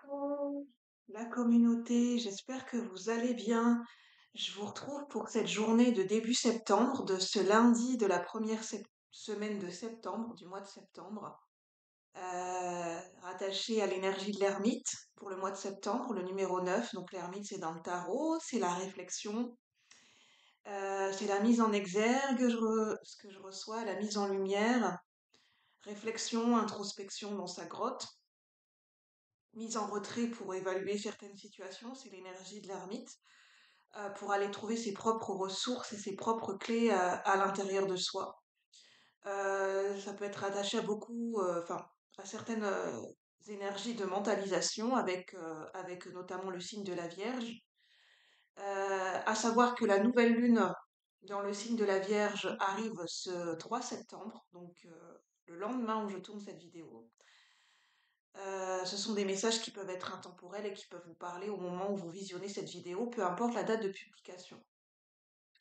Coucou la communauté, j'espère que vous allez bien. Je vous retrouve pour cette journée de début septembre, de ce lundi de la première semaine de septembre, du mois de septembre, rattaché à l'énergie de l'ermite pour le mois de septembre, le numéro 9. Donc l'ermite, c'est dans le tarot, c'est la réflexion, c'est la mise en exergue, ce que je reçois, la mise en lumière, réflexion, introspection dans sa grotte. Mise en retrait pour évaluer certaines situations, c'est l'énergie de l'ermite, pour aller trouver ses propres ressources et ses propres clés à l'intérieur de soi. Ça peut être attaché à beaucoup, enfin, à certaines énergies de mentalisation avec notamment le signe de la Vierge. À savoir que la nouvelle lune dans le signe de la Vierge arrive ce 3 septembre, donc le lendemain où je tourne cette vidéo. Ce sont des messages qui peuvent être intemporels et qui peuvent vous parler au moment où vous visionnez cette vidéo, peu importe la date de publication.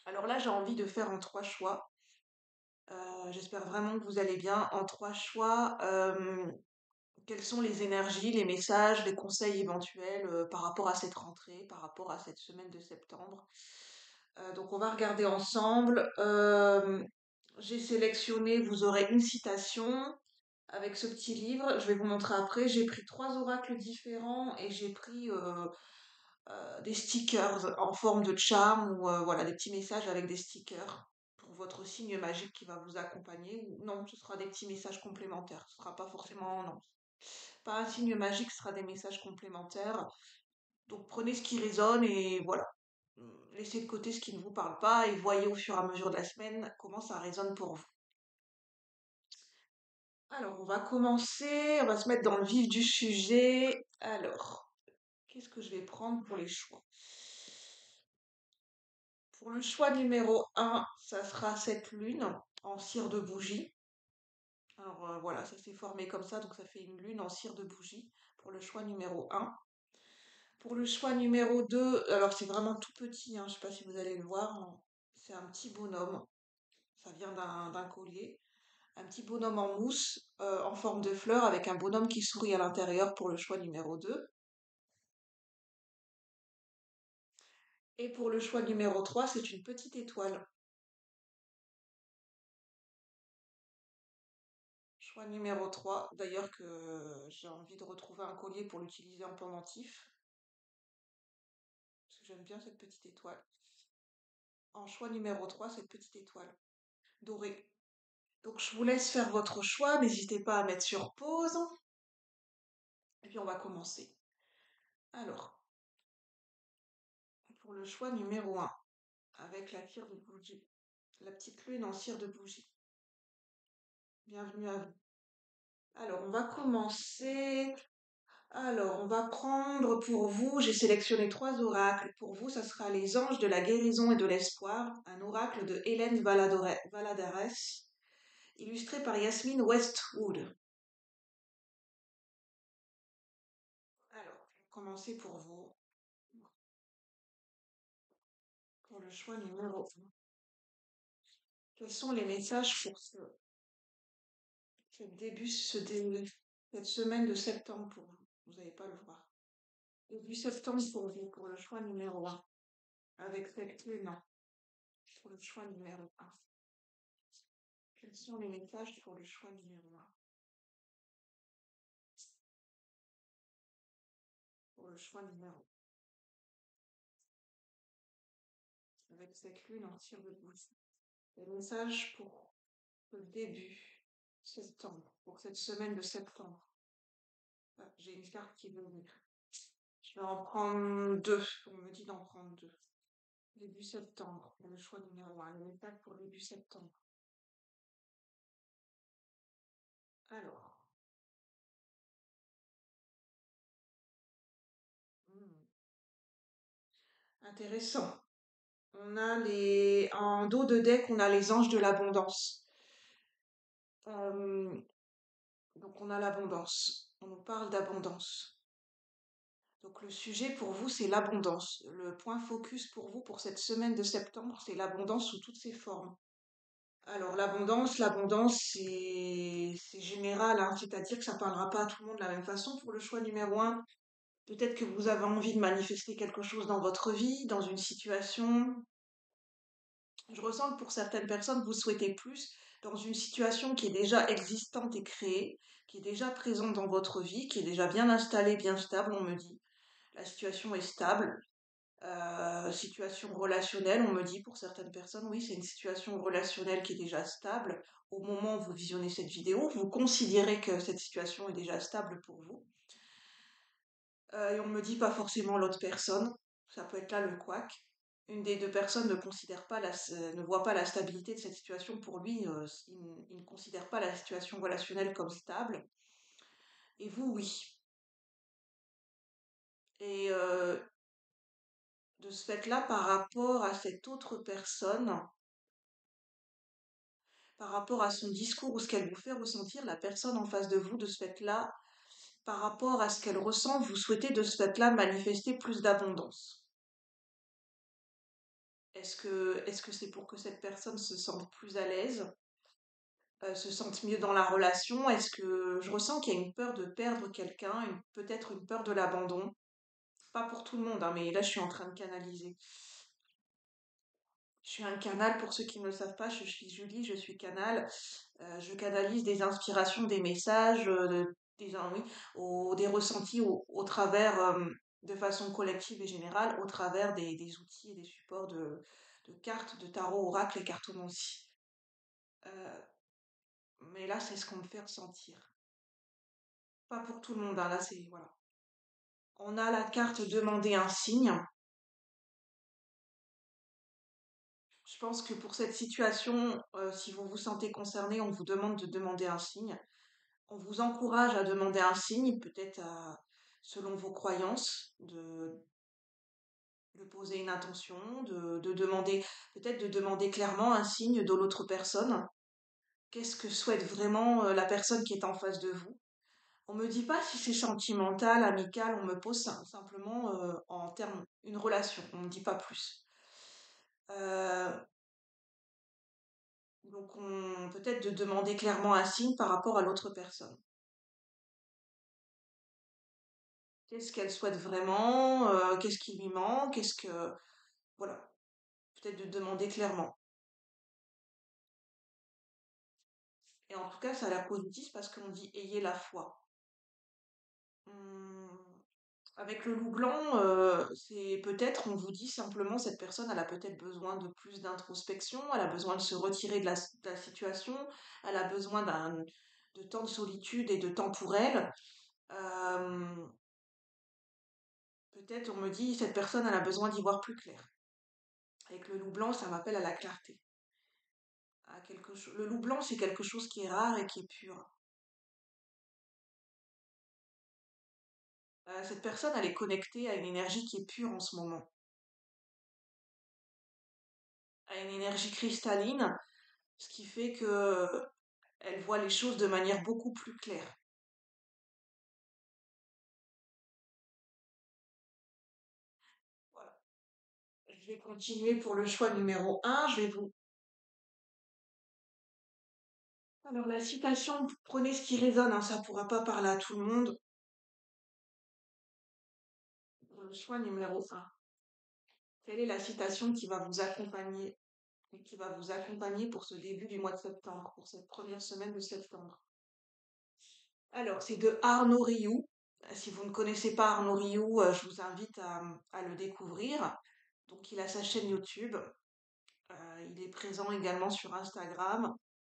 Alors là, j'ai envie de faire en trois choix. J'espère vraiment que vous allez bien. En trois choix, quelles sont les énergies, les messages, les conseils éventuels par rapport à cette rentrée, par rapport à cette semaine de septembre. Donc on va regarder ensemble. J'ai sélectionné, vous aurez une citation avec ce petit livre. Je vais vous montrer après. J'ai pris trois oracles différents et j'ai pris des stickers en forme de charme ou voilà, des petits messages avec des stickers pour votre signe magique qui va vous accompagner. Ou non, ce sera des petits messages complémentaires. Ce sera pas forcément, non, pas un signe magique, ce sera des messages complémentaires. Donc prenez ce qui résonne et voilà. Laissez de côté ce qui ne vous parle pas et voyez au fur et à mesure de la semaine comment ça résonne pour vous. Alors, on va commencer, on va se mettre dans le vif du sujet. Alors, qu'est-ce que je vais prendre pour les choix? Pour le choix numéro 1, ça sera cette lune en cire de bougie. Alors voilà, ça s'est formé comme ça, donc ça fait une lune en cire de bougie pour le choix numéro 1. Pour le choix numéro 2, alors c'est vraiment tout petit, hein, je ne sais pas si vous allez le voir, hein. C'est un petit bonhomme, ça vient d'un collier. Un petit bonhomme en mousse en forme de fleur avec un bonhomme qui sourit à l'intérieur pour le choix numéro 2. Et pour le choix numéro 3, c'est une petite étoile. Choix numéro 3, d'ailleurs que j'ai envie de retrouver un collier pour l'utiliser en pendentif, parce que j'aime bien cette petite étoile. En choix numéro 3, cette petite étoile dorée. Donc je vous laisse faire votre choix, n'hésitez pas à mettre sur pause, et puis on va commencer. Alors, pour le choix numéro 1, avec la cire de bougie, la petite lune en cire de bougie. Bienvenue à vous. Alors, on va commencer. Alors, on va prendre pour vous, j'ai sélectionné trois oracles. Pour vous, ça sera les anges de la guérison et de l'espoir, un oracle de Hélène Valadares, illustré par Yasmine Westwood. Alors, je vais commencer pour vous, pour le choix numéro 1. Quels sont les messages pour cette semaine de septembre pour vous? Vous n'allez pas le voir. Début septembre pour vous, pour le choix numéro 1, avec cette lune, pour le choix numéro 1. Quels sont les messages pour le choix numéro 1? Pour le choix numéro 1, avec cette lune en cire de bougie. Les messages pour le début septembre, pour cette semaine de septembre. Ah, j'ai une carte qui veut venir. Je vais en prendre deux. On me dit d'en prendre deux. Début septembre, pour le choix numéro 1. Les messages pour début septembre. Alors. Intéressant. En dos de deck, on a les anges de l'abondance. Donc on a l'abondance. On nous parle d'abondance. Donc le sujet pour vous, c'est l'abondance. Le point focus pour vous pour cette semaine de septembre, c'est l'abondance sous toutes ses formes. Alors l'abondance, c'est général, hein, c'est-à-dire que ça ne parlera pas à tout le monde de la même façon. Pour le choix numéro 1, Peut-être que vous avez envie de manifester quelque chose dans votre vie, dans une situation. Je ressens que pour certaines personnes, vous souhaitez plus dans une situation qui est déjà existante et créée, qui est déjà présente dans votre vie, qui est déjà bien installée, bien stable, on me dit. La situation est stable. Situation relationnelle, on me dit pour certaines personnes, oui, c'est une situation relationnelle qui est déjà stable. Au moment où vous visionnez cette vidéo, vous considérez que cette situation est déjà stable pour vous. Et on me dit pas forcément l'autre personne. Ça peut être là le couac. Une des deux personnes ne voit pas la stabilité de cette situation. Pour lui, il ne considère pas la situation relationnelle comme stable. Et vous, oui. Et de ce fait-là, par rapport à cette autre personne, par rapport à son discours ou ce qu'elle vous fait ressentir, la personne en face de vous, de ce fait-là, par rapport à ce qu'elle ressent, vous souhaitez de ce fait-là manifester plus d'abondance. Est-ce que c'est pour que cette personne se sente plus à l'aise, se sente mieux dans la relation? Est-ce que je ressens qu'il y a une peur de perdre quelqu'un, peut-être une peur de l'abandon? Pas pour tout le monde, hein, mais là je suis en train de canaliser. Je suis un canal, pour ceux qui ne le savent pas, je suis Julie, je suis canal. Je canalise des inspirations, des messages, oui, des ressentis au travers, de façon collective et générale, au travers des outils et des supports de cartes, de tarot, oracle et cartomancie. Euh, mais là, c'est ce qu'on me fait ressentir. Pas pour tout le monde, hein, là, c'est, voilà. On a la carte demander un signe. Je pense que pour cette situation, si vous vous sentez concerné, on vous demande de demander un signe. On vous encourage à demander un signe, peut-être selon vos croyances, de poser une intention, de demander, peut-être de demander clairement un signe de l'autre personne. Qu'est-ce que souhaite vraiment la personne qui est en face de vous? On me dit pas si c'est sentimental, amical, on me pose simplement en termes une relation, on me dit pas plus. Euh, donc on peut-être de demander clairement un signe par rapport à l'autre personne. Qu'est-ce qu'elle souhaite vraiment? Qu'est-ce qui lui manque? Voilà, peut-être de demander clairement. Et en tout cas, ça a l'air positif parce qu'on dit ayez la foi. Hum, Avec le loup blanc, c'est peut-être, on vous dit simplement, cette personne, elle a peut-être besoin de plus d'introspection, elle a besoin de se retirer de la situation, elle a besoin de temps de solitude et de temps pour elle. Euh, Peut-être, on me dit, cette personne, elle a besoin d'y voir plus clair. Avec le loup blanc, ça m'appelle à la clarté. À quelque chose. Le loup blanc, c'est quelque chose qui est rare et qui est pur. Cette personne, elle est connectée à une énergie qui est pure en ce moment, à une énergie cristalline, ce qui fait que elle voit les choses de manière beaucoup plus claire. Voilà. Je vais continuer pour le choix numéro un. Je vais vous. Alors la citation, prenez ce qui résonne, hein, ça pourra pas parler à tout le monde. Pour le choix numéro un. Quelle est la citation qui va vous accompagner et qui va vous accompagner pour ce début du mois de septembre, pour cette première semaine de septembre? Alors, c'est de Arnaud Rioux. Si vous ne connaissez pas Arnaud Rioux, je vous invite à le découvrir. Donc, il a sa chaîne YouTube. Il est présent également sur Instagram.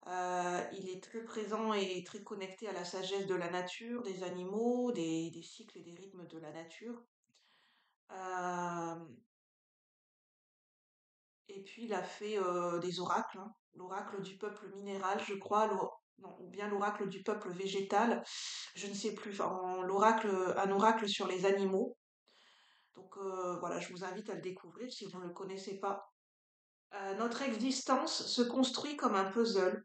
Il est très présent et très connecté à la sagesse de la nature, des animaux, des cycles et des rythmes de la nature. Euh, et puis, il a fait des oracles, hein. L'oracle du peuple minéral, je crois, non, ou bien l'oracle du peuple végétal, je ne sais plus, enfin, un oracle sur les animaux. Donc voilà, je vous invite à le découvrir si vous ne le connaissez pas. Notre existence se construit comme un puzzle.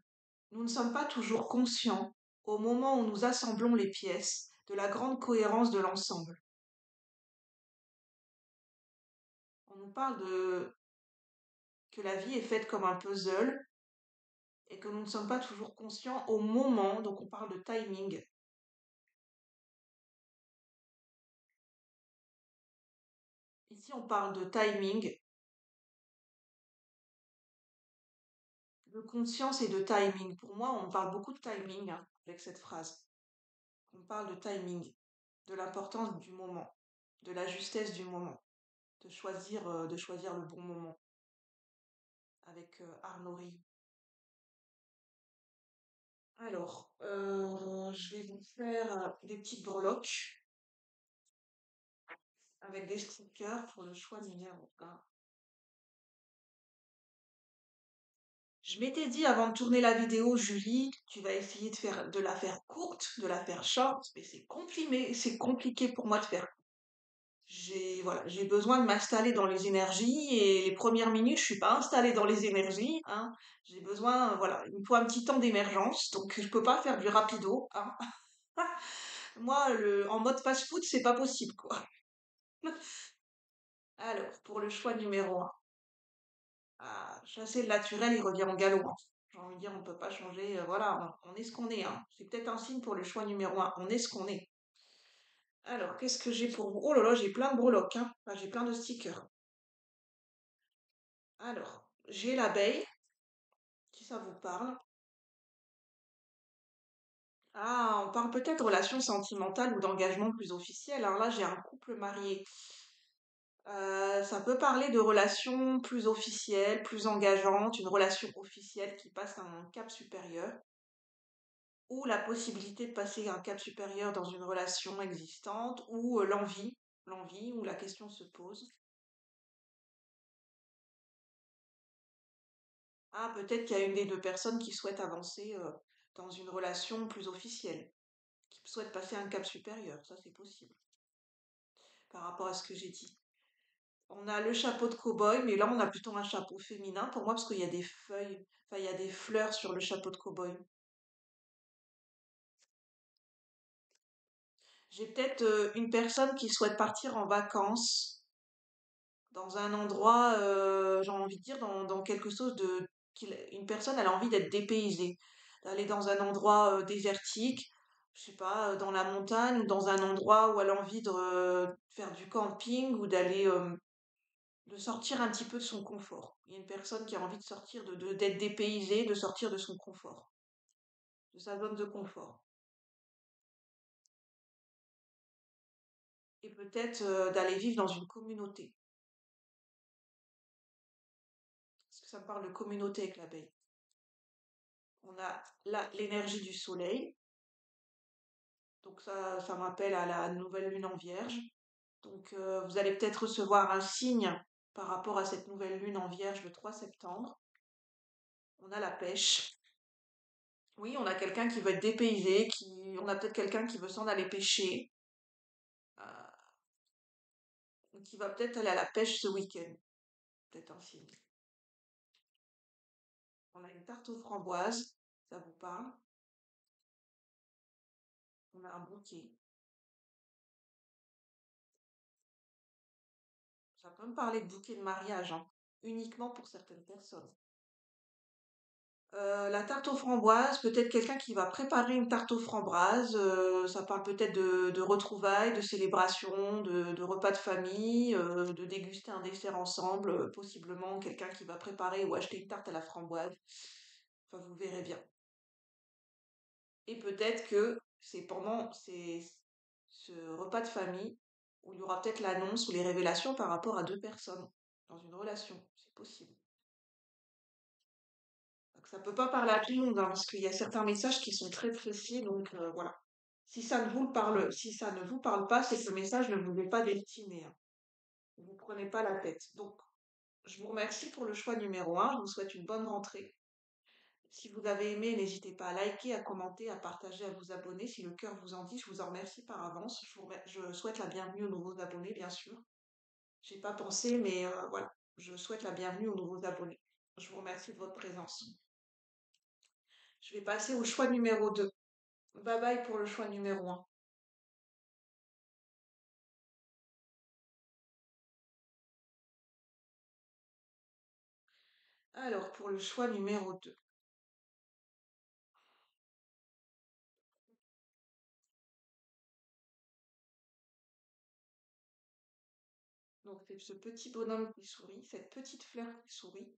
Nous ne sommes pas toujours conscients, au moment où nous assemblons les pièces, de la grande cohérence de l'ensemble. On nous parle de que la vie est faite comme un puzzle et que nous ne sommes pas toujours conscients au moment, donc on parle de timing. Ici, on parle de timing, de conscience et de timing. Pour moi, on parle beaucoup de timing hein, avec cette phrase. On parle de timing, de l'importance du moment, de la justesse du moment, de choisir le bon moment avec Arnaud Rie. Alors, je vais vous faire des petites breloques avec des stickers pour le choix numéro 1. Je m'étais dit avant de tourner la vidéo, Julie, tu vas essayer de la faire courte, de la faire short, mais c'est compliqué pour moi de faire. Voilà, j'ai besoin de m'installer dans les énergies et les premières minutes, je suis pas installée dans les énergies, hein. J'ai besoin, voilà, il me faut un petit temps d'émergence, donc je peux pas faire du rapido, hein. Moi, en mode fast-food, c'est pas possible, quoi. Alors, pour le choix numéro un, chasser le naturel, il revient en galop, hein. J'ai envie de dire, on peut pas changer, voilà, on est ce qu'on est, hein. C'est peut-être un signe pour le choix numéro un, on est ce qu'on est. Alors, qu'est-ce que j'ai pour vous? Oh là là, j'ai plein de breloques, hein. Enfin, j'ai plein de stickers. Alors, j'ai l'abeille, si ça vous parle. Ah, on parle peut-être de relation sentimentale ou d'engagement plus officiel. Alors là, j'ai un couple marié. Ça peut parler de relations plus officielles, plus engageantes, une relation officielle qui passe à un cap supérieur, ou la possibilité de passer à un cap supérieur dans une relation existante, ou l'envie, où la question se pose. Ah, peut-être qu'il y a une des deux personnes qui souhaite avancer dans une relation plus officielle, qui souhaite passer à un cap supérieur, ça c'est possible, par rapport à ce que j'ai dit. On a le chapeau de cow-boy, mais là on a plutôt un chapeau féminin pour moi parce qu'il y a des feuilles, enfin il y a des fleurs sur le chapeau de cow-boy. J'ai peut-être une personne qui souhaite partir en vacances dans un endroit, j'ai envie de dire, dans quelque chose de... Une personne, elle a envie d'être dépaysée, d'aller dans un endroit désertique, je sais pas, dans la montagne ou dans un endroit où elle a envie de faire du camping ou de sortir un petit peu de son confort. Il y a une personne qui a envie de sortir, d'être dépaysée, de sortir de son confort, de sa zone de confort. Et peut-être d'aller vivre dans une communauté. Parce que ça me parle de communauté avec l'abeille. On a là l'énergie du soleil. Donc ça m'appelle à la nouvelle lune en vierge. Donc vous allez peut-être recevoir un signe par rapport à cette nouvelle lune en vierge le 3 septembre. On a la pêche. Oui, on a quelqu'un qui veut être dépaysé, on a peut-être quelqu'un qui veut s'en aller pêcher, qui va peut-être aller à la pêche ce week-end. Peut-être un signe. On a une tarte aux framboises, ça vous parle? On a un bouquet. Ça peut me parler de bouquet de mariage, hein, uniquement pour certaines personnes. La tarte aux framboises, peut-être quelqu'un qui va préparer une tarte aux framboises. Ça parle peut-être de retrouvailles, de célébrations, de repas de famille, de déguster un dessert ensemble. Possiblement quelqu'un qui va préparer ou acheter une tarte à la framboise. Enfin, vous verrez bien. Et peut-être que c'est pendant ce repas de famille où il y aura peut-être l'annonce ou les révélations par rapport à deux personnes dans une relation. C'est possible. Donc ça peut pas parler à tout le monde, hein, parce qu'il y a certains messages qui sont très précis, donc voilà. Si ça ne vous parle pas, c'est que le message ne vous est pas destiné, hein. Vous prenez pas la tête. Donc, je vous remercie pour le choix numéro un. Je vous souhaite une bonne rentrée. Si vous avez aimé, n'hésitez pas à liker, à commenter, à partager, à vous abonner. Si le cœur vous en dit, je vous en remercie par avance. Je souhaite la bienvenue aux nouveaux abonnés, bien sûr. J'ai pas pensé, mais voilà. Je souhaite la bienvenue aux nouveaux abonnés. Je vous remercie de votre présence. Je vais passer au choix numéro 2. Bye bye pour le choix numéro un. Alors, pour le choix numéro 2. Donc, c'est ce petit bonhomme qui sourit, cette petite fleur qui sourit.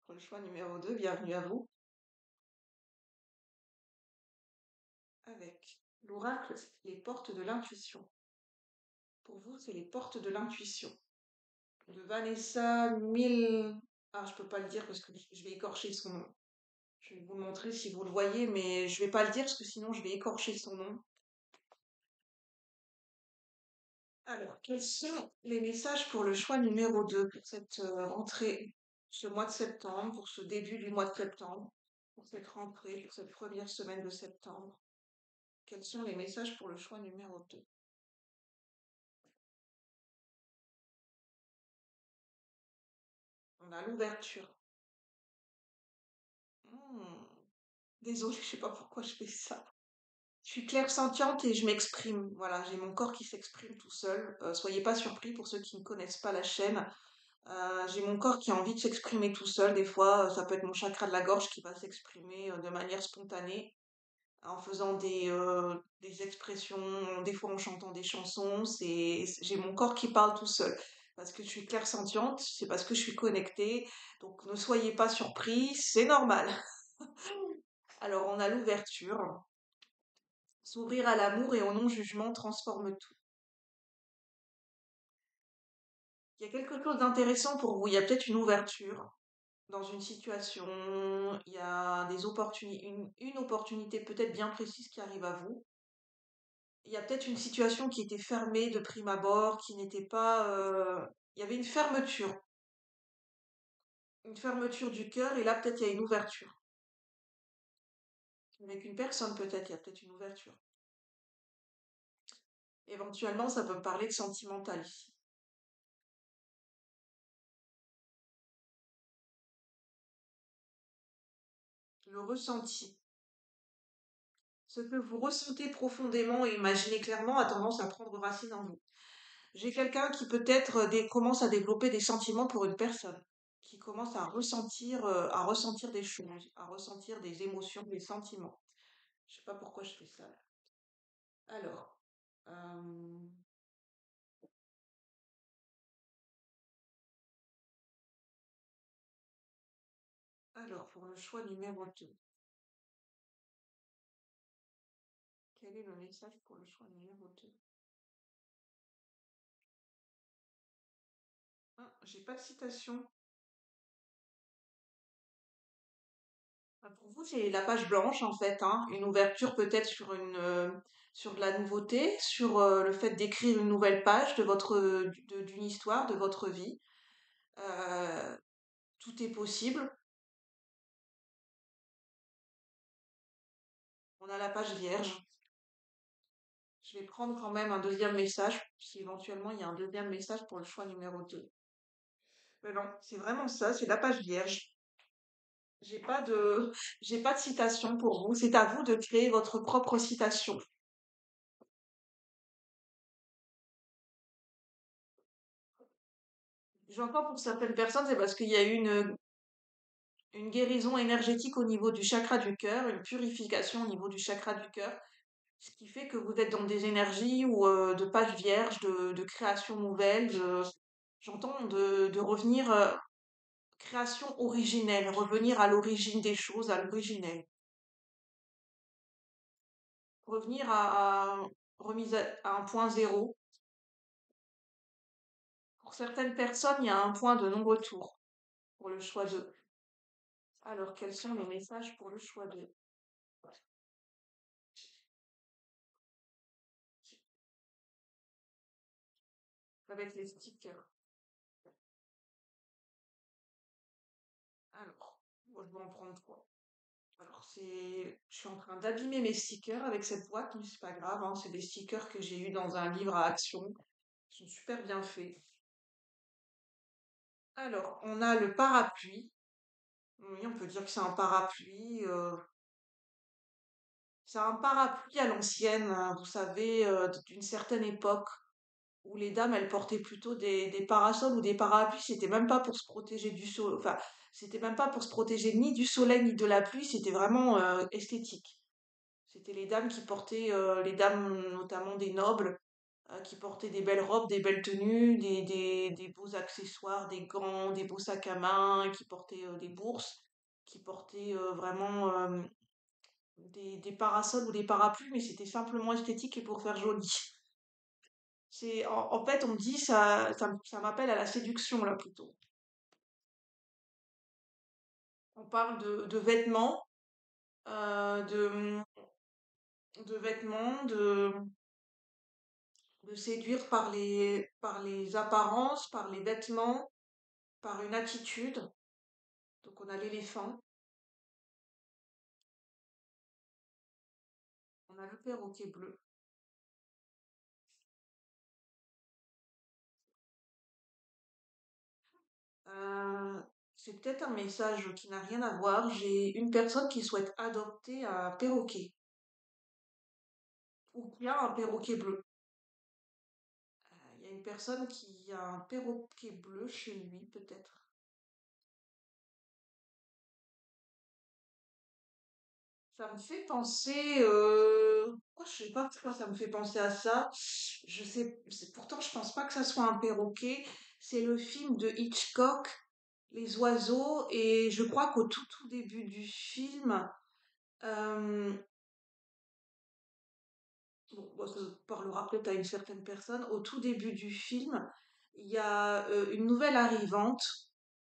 Pour le choix numéro 2, bienvenue à vous. Avec l'oracle, les portes de l'intuition. Pour vous, c'est les portes de l'intuition. De Vanessa Mil... Ah, je peux pas le dire parce que je vais écorcher son nom. Je vais vous le montrer si vous le voyez, mais je vais pas le dire parce que sinon je vais écorcher son nom. Alors, quels sont les messages pour le choix numéro 2 pour cette rentrée, ce mois de septembre, pour ce début du mois de septembre, pour cette rentrée, pour cette première semaine de septembre? Quels sont les messages pour le choix numéro 2? On a l'ouverture. Hmm. Désolée, je sais pas pourquoi je fais ça. Je suis clairsentiente et je m'exprime. Voilà, j'ai mon corps qui s'exprime tout seul. Soyez pas surpris pour ceux qui ne connaissent pas la chaîne. J'ai mon corps qui a envie de s'exprimer tout seul. Des fois, ça peut être mon chakra de la gorge qui va s'exprimer de manière spontanée en faisant des expressions, des fois en chantant des chansons. J'ai mon corps qui parle tout seul. Parce que je suis clairsentiente, c'est parce que je suis connectée. Donc ne soyez pas surpris, c'est normal. Alors on a l'ouverture. S'ouvrir à l'amour et au non-jugement transforme tout. Il y a quelque chose d'intéressant pour vous. Il y a peut-être une ouverture dans une situation. Il y a des opportunités, une opportunité peut-être bien précise qui arrive à vous. Il y a peut-être une situation qui était fermée de prime abord, qui n'était pas. Il y avait une fermeture du cœur, et là peut-être il y a une ouverture. Avec une personne peut-être, il y a peut-être une ouverture. Éventuellement, ça peut me parler de sentimental ici. Le ressenti. Ce que vous ressentez profondément et imaginez clairement a tendance à prendre racine en vous. J'ai quelqu'un qui peut-être commence à développer des sentiments pour une personne, qui commence à ressentir des choses, à ressentir des émotions, des sentiments. Je sais pas pourquoi je fais ça. Alors, euh, alors pour le choix numéro 2, quel est le message pour le choix numéro 2? Ah, j'ai pas de citation. Ah, pour vous, c'est la page blanche en fait, hein. Une ouverture peut-être sur sur de la nouveauté, sur le fait d'écrire une nouvelle page de d'une histoire, de votre vie. Euh, Tout est possible. On a la page vierge. Je vais prendre quand même un deuxième message, si éventuellement il y a un deuxième message pour le choix numéro 2. Mais non, c'est vraiment ça, c'est la page vierge. J'ai pas de, j'ai pas de citation pour vous. C'est à vous de créer votre propre citation. J'entends pour certaines personnes, c'est parce qu'il y a eu une guérison énergétique au niveau du chakra du cœur, une purification au niveau du chakra du cœur, ce qui fait que vous êtes dans des énergies ou de pages vierges, de création nouvelle, j'entends de revenir, création originelle, revenir à l'origine des choses, à l'originel. Revenir remise à un point zéro. Pour certaines personnes, il y a un point de non-retour pour le choix 2. Alors, quels sont les messages pour le choix 2? Avec les stickers. Alors, moi, je vais en prendre trois. Alors, je suis en train d'abîmer mes stickers avec cette boîte, mais c'est pas grave, hein, c'est des stickers que j'ai eus dans un livre à action. Ils sont super bien faits. Alors, on a le parapluie. Oui, on peut dire que c'est un parapluie. C'est un parapluie à l'ancienne, hein, vous savez, d'une certaine époque, où les dames, elles portaient plutôt des parasols ou des parapluies. C'était même pas pour se protéger du soleil. Enfin, c'était même pas pour se protéger ni du soleil ni de la pluie. C'était vraiment esthétique. C'était les dames qui portaient, les dames notamment des nobles, qui portaient des belles robes, des belles tenues, des beaux accessoires, des gants, des beaux sacs à main, qui portaient des bourses, qui portaient vraiment des parasols ou des parapluies, mais c'était simplement esthétique et pour faire joli. En fait, on me dit ça m'appelle à la séduction là plutôt. On parle de vêtements, euh, de, de vêtements, de séduire par les apparences, par les vêtements, par une attitude. Donc on a l'éléphant, on a le perroquet bleu. Euh, c'est peut-être un message qui n'a rien à voir. J'ai une personne qui souhaite adopter un perroquet ou qui a un perroquet bleu. Il y a une personne qui a un perroquet bleu chez lui, peut-être. Ça me fait penser, je sais pas pourquoi ça me fait penser à ça. Pourtant je pense pas que ça soit un perroquet. C'est le film de Hitchcock, Les oiseaux, et je crois qu'au tout début du film, euh, bon, ça parlera peut-être à une certaine personne. Au tout début du film, il y a une nouvelle arrivante.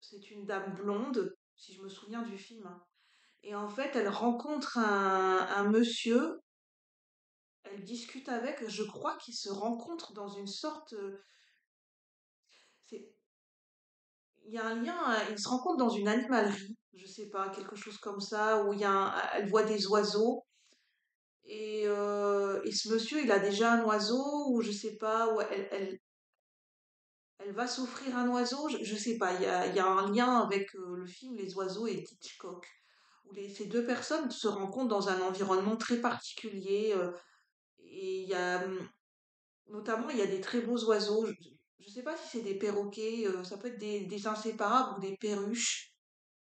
C'est une dame blonde, si je me souviens du film, hein. Et en fait, elle rencontre un monsieur, elle discute avec, je crois qu'ils se rencontrent dans une sorte, c'est, il y a un lien, ils se rencontrent dans une animalerie, je sais pas, quelque chose comme ça, où elle voit des oiseaux. Et ce monsieur, il a déjà un oiseau, ou je sais pas, ou elle va s'offrir un oiseau, je sais pas, il y a un lien avec le film Les oiseaux et Hitchcock, où ces deux personnes se rencontrent dans un environnement très particulier, et notamment, il y a des très beaux oiseaux. Je sais pas si c'est des perroquets, ça peut être des inséparables ou des perruches.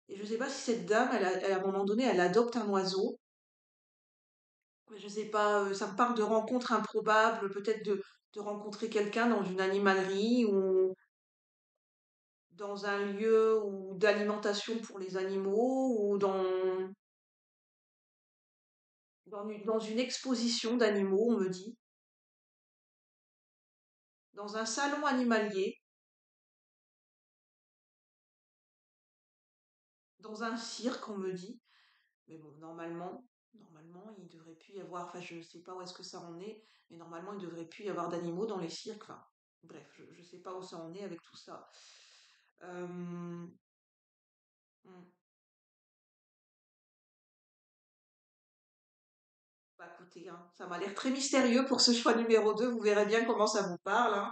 Et je sais pas si cette dame, à un moment donné, elle adopte un oiseau. Je sais pas, ça me parle de rencontres improbables, peut-être de rencontrer quelqu'un dans une animalerie ou dans un lieu ou d'alimentation pour les animaux ou dans une exposition d'animaux, on me dit, dans un salon animalier, dans un cirque, on me dit. Mais bon, normalement, il devrait plus y avoir, enfin, je sais pas où est-ce que ça en est, mais normalement, il devrait plus y avoir d'animaux dans les cirques. Enfin, bref, je sais pas où ça en est avec tout ça. Euh, hmm. Bah écoutez, hein, ça m'a l'air très mystérieux pour ce choix numéro 2. Vous verrez bien comment ça vous parle, hein.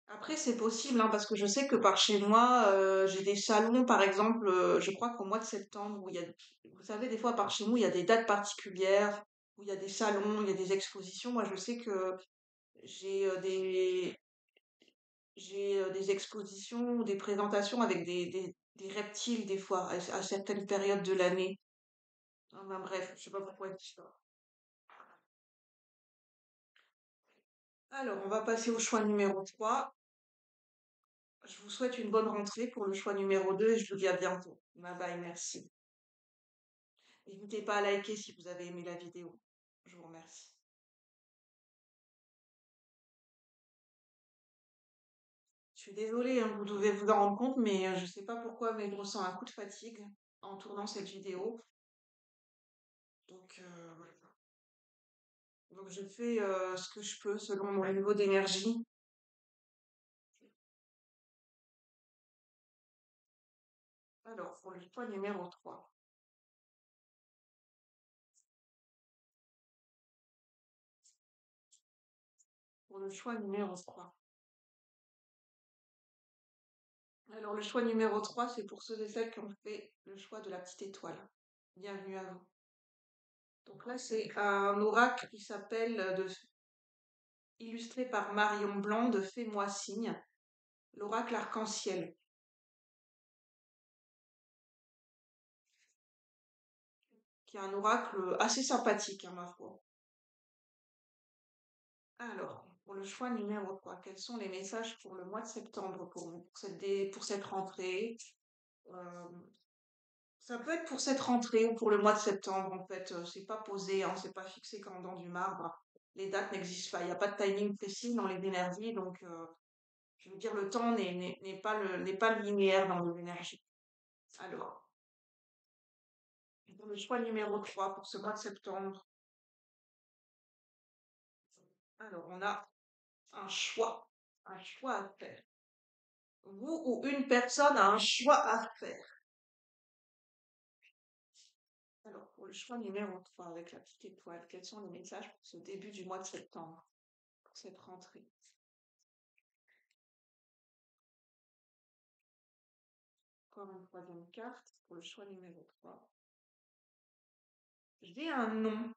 Après, c'est possible, hein, parce que je sais que par chez moi, j'ai des salons, par exemple, je crois qu'au mois de septembre, vous savez, des fois par chez nous, il y a des dates particulières, où il y a des salons, il y a des expositions. Moi, je sais que j'ai des expositions ou des présentations avec des reptiles, des fois, à certaines périodes de l'année. Enfin, bref, je sais pas pourquoi je dis ça. Alors, on va passer au choix numéro 3. Je vous souhaite une bonne rentrée pour le choix numéro 2 et je vous dis à bientôt. Bye bye, merci. N'hésitez pas à liker si vous avez aimé la vidéo. Je vous remercie. Je suis désolée, hein, vous devez vous en rendre compte, mais je sais pas pourquoi, mais je ressens un coup de fatigue en tournant cette vidéo. Donc, voilà. Donc je fais ce que je peux selon mon niveau d'énergie. Alors, pour le choix numéro 3. Pour le choix numéro 3. Alors, le choix numéro 3, c'est pour ceux et celles qui ont fait le choix de la petite étoile. Bienvenue à vous. Donc là, c'est un oracle qui s'appelle, illustré par Marion Blanc de Fais-moi signe, l'oracle arc-en-ciel, qui est un oracle assez sympathique, hein, ma foi. Alors, pour le choix numéro 3, quels sont les messages pour le mois de septembre pour vous, pour cette rentrée? Euh, Ça peut être pour cette rentrée ou pour le mois de septembre, en fait. C'est pas posé, hein, c'est pas fixé comme dans du marbre. Les dates n'existent pas. Il n'y a pas de timing précis dans les énergies, donc je veux dire, le temps n'est pas linéaire dans les énergies. Alors, pour le choix numéro 3 pour ce mois de septembre, alors on a un choix à faire. Vous ou une personne a un choix à faire. Alors, pour le choix numéro 3 avec la petite étoile, quels sont les messages pour ce début du mois de septembre, pour cette rentrée? Encore une troisième carte pour le choix numéro 3. J'ai un nom.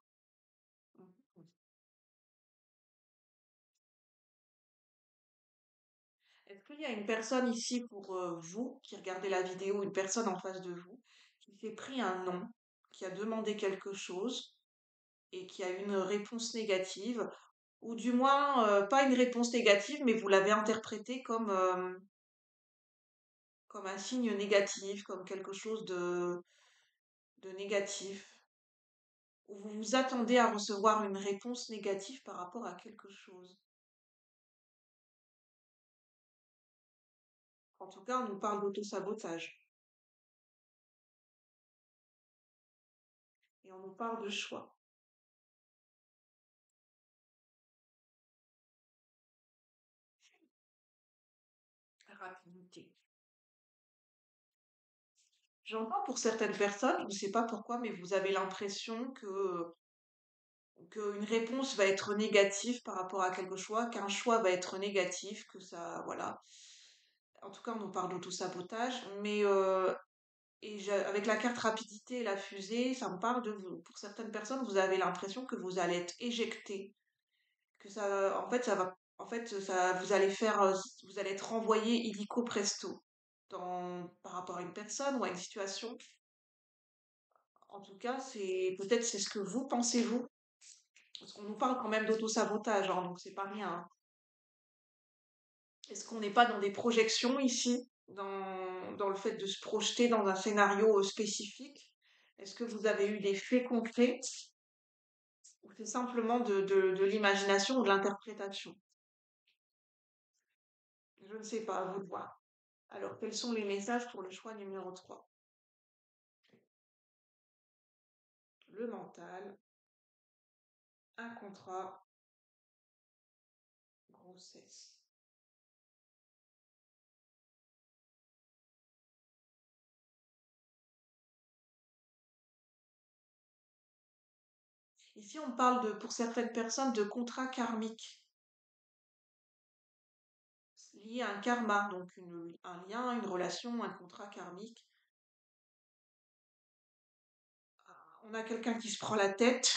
Est-ce qu'il y a une personne ici pour vous qui regardez la vidéo, une personne en face de vous, qui s'est pris un nom, qui a demandé quelque chose et qui a eu une réponse négative, ou du moins pas une réponse négative, mais vous l'avez interprété comme un signe négatif, comme quelque chose de négatif, ou vous vous attendez à recevoir une réponse négative par rapport à quelque chose. En tout cas, on nous parle d'auto-sabotage et on nous parle de choix, rapidité. J'entends pour certaines personnes, je ne sais pas pourquoi, mais vous avez l'impression qu'une réponse va être négative par rapport à quelque choix, qu'un choix va être négatif, que ça, voilà. En tout cas, on nous parle d'auto-sabotage, mais avec la carte rapidité et la fusée, ça me parle de vous. Pour certaines personnes, vous avez l'impression que vous allez être éjecté, que ça, en fait, ça va, en fait, ça, vous allez être renvoyé illico presto par rapport à une personne ou à une situation. En tout cas, peut-être c'est ce que vous pensez vous, parce qu'on nous parle quand même d'auto-sabotage, hein, donc c'est pas rien, hein. Est-ce qu'on n'est pas dans des projections ici, dans le fait de se projeter dans un scénario spécifique? Est-ce que vous avez eu des faits concrets ou c'est simplement de l'imagination ou de l'interprétation? Je ne sais pas, à vous de voir. Alors, quels sont les messages pour le choix numéro 3? Le mental, un contrat, grossesse. Ici, on parle pour certaines personnes de contrat karmique lié à un karma, donc un lien, une relation, un contrat karmique. On a quelqu'un qui se prend la tête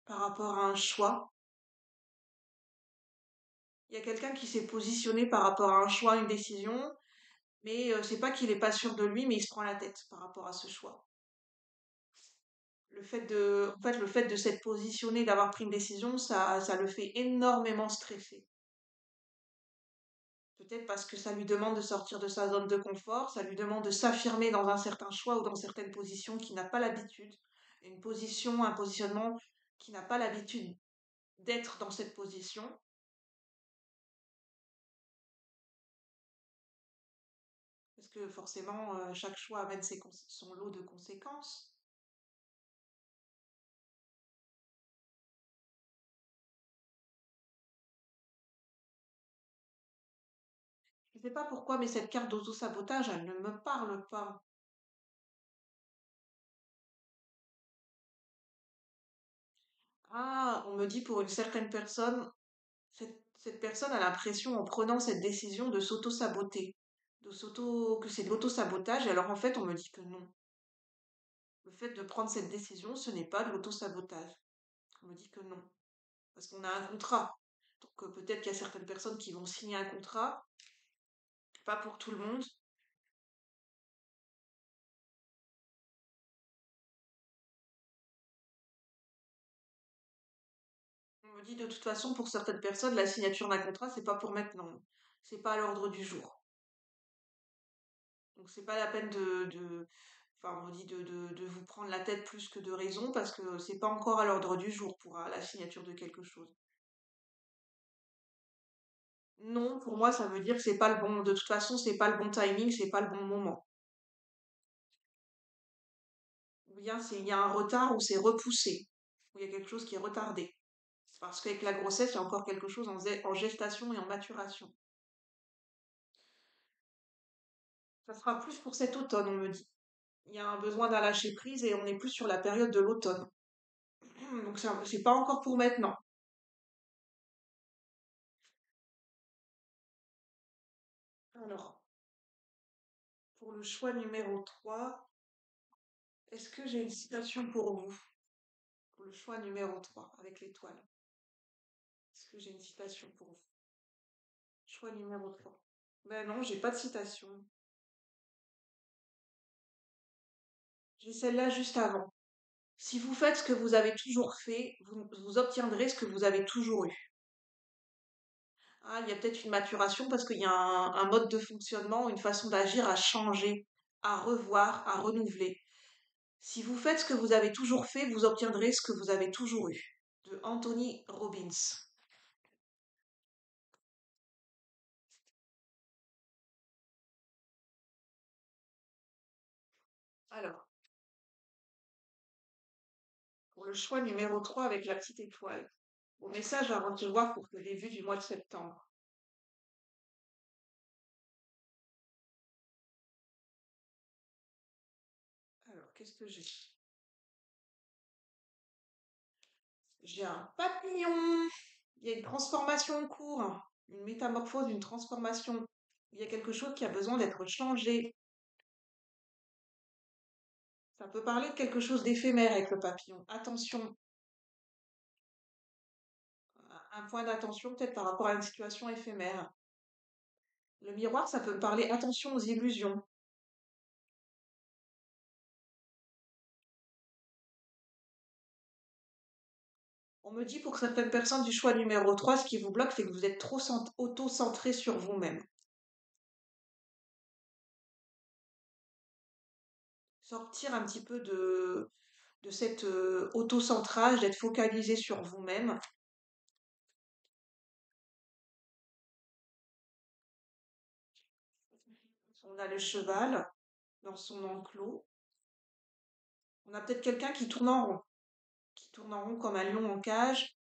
par rapport à un choix. Il y a quelqu'un qui s'est positionné par rapport à un choix, une décision, mais c'est pas qu'il n'est pas sûr de lui, mais il se prend la tête par rapport à ce choix. En fait, le fait de s'être positionné, d'avoir pris une décision, ça le fait énormément stresser. Peut-être parce que ça lui demande de sortir de sa zone de confort, ça lui demande de s'affirmer dans un certain choix ou dans certaines positions qu'il n'a pas l'habitude. Une position, un positionnement qui n'a pas l'habitude d'être dans cette position. Parce que forcément, chaque choix amène son lot de conséquences. Je ne sais pas pourquoi, mais cette carte d'auto-sabotage, elle ne me parle pas. Ah, on me dit pour une certaine personne, cette personne a l'impression, en prenant cette décision, de s'auto-saboter, que c'est de l'auto-sabotage, alors en fait, on me dit que non. Le fait de prendre cette décision, ce n'est pas de l'auto-sabotage. On me dit que non, parce qu'on a un contrat. Donc peut-être qu'il y a certaines personnes qui vont signer un contrat, pas pour tout le monde. On me dit de toute façon, pour certaines personnes, la signature d'un contrat, c'est pas pour maintenant. C'est pas à l'ordre du jour. Donc c'est pas la peine enfin on me dit de vous prendre la tête plus que de raison parce que c'est pas encore à l'ordre du jour pour la signature de quelque chose. Non, pour moi, ça veut dire que c'est pas le bon, de toute façon, c'est pas le bon timing, c'est pas le bon moment. Ou bien il y a un retard ou c'est repoussé, ou il y a quelque chose qui est retardé. Parce qu'avec la grossesse, il y a encore quelque chose en gestation et en maturation. Ça sera plus pour cet automne, on me dit. Il y a un besoin d'un lâcher prise et on est plus sur la période de l'automne. Donc c'est pas encore pour maintenant. Alors, pour le choix numéro 3, est-ce que j'ai une citation pour vous? Pour le choix numéro 3 avec l'étoile. Est-ce que j'ai une citation pour vous? Choix numéro 3. Ben non, j'ai pas de citation. J'ai celle-là juste avant. Si vous faites ce que vous avez toujours fait, vous obtiendrez ce que vous avez toujours eu. Ah, il y a peut-être une maturation parce qu'il y a un mode de fonctionnement, une façon d'agir à changer, à revoir, à renouveler. Si vous faites ce que vous avez toujours fait, vous obtiendrez ce que vous avez toujours eu. De Anthony Robbins. Alors, pour le choix numéro 3 avec la petite étoile. Vos messages à recevoir pour le début du mois de septembre. Alors, qu'est-ce que j'ai? J'ai un papillon. Il y a une transformation en cours, une métamorphose, une transformation. Il y a quelque chose qui a besoin d'être changé. Ça peut parler de quelque chose d'éphémère avec le papillon. Attention, un point d'attention peut-être par rapport à une situation éphémère. Le miroir, ça peut me parler attention aux illusions. On me dit pour certaines personnes du choix numéro 3, ce qui vous bloque, c'est que vous êtes trop auto-centré sur vous-même. Sortir un petit peu de cet auto-centrage, d'être focalisé sur vous-même. On a le cheval dans son enclos. On a peut-être quelqu'un qui tourne en rond comme un lion en cage,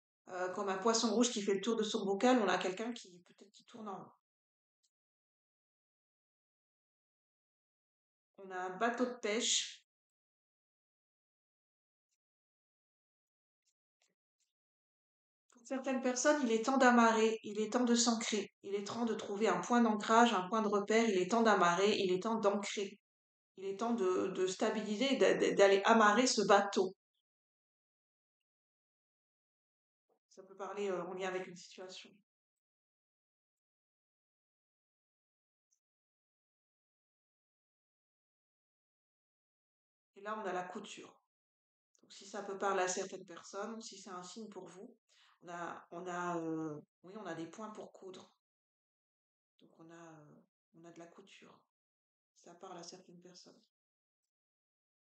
comme un poisson rouge qui fait le tour de son bocal. On a quelqu'un qui peut-être qui tourne en rond. On a un bateau de pêche. Pour certaines personnes, il est temps d'amarrer, il est temps de s'ancrer, il est temps de trouver un point d'ancrage, un point de repère, il est temps d'amarrer, il est temps d'ancrer, il est temps de stabiliser, d'aller amarrer ce bateau. Ça peut parler en lien avec une situation. Et là, on a la couture. Donc, si ça peut parler à certaines personnes, si c'est un signe pour vous, oui, on a des points pour coudre. Donc, on a de la couture. Ça parle à certaines personnes.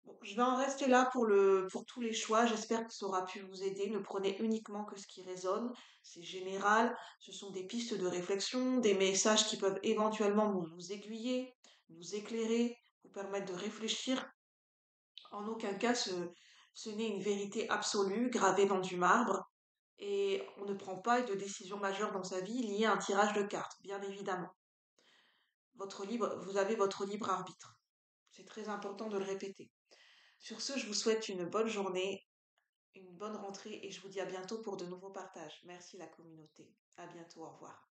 Bon, je vais en rester là pour tous les choix. J'espère que ça aura pu vous aider. Ne prenez uniquement que ce qui résonne. C'est général. Ce sont des pistes de réflexion, des messages qui peuvent éventuellement vous aiguiller, vous éclairer, vous permettre de réfléchir. En aucun cas, ce n'est une vérité absolue gravée dans du marbre. Et on ne prend pas de décision majeure dans sa vie liée à un tirage de cartes, bien évidemment. Vous avez votre libre arbitre. C'est très important de le répéter. Sur ce, je vous souhaite une bonne journée, une bonne rentrée et je vous dis à bientôt pour de nouveaux partages. Merci la communauté. À bientôt, au revoir.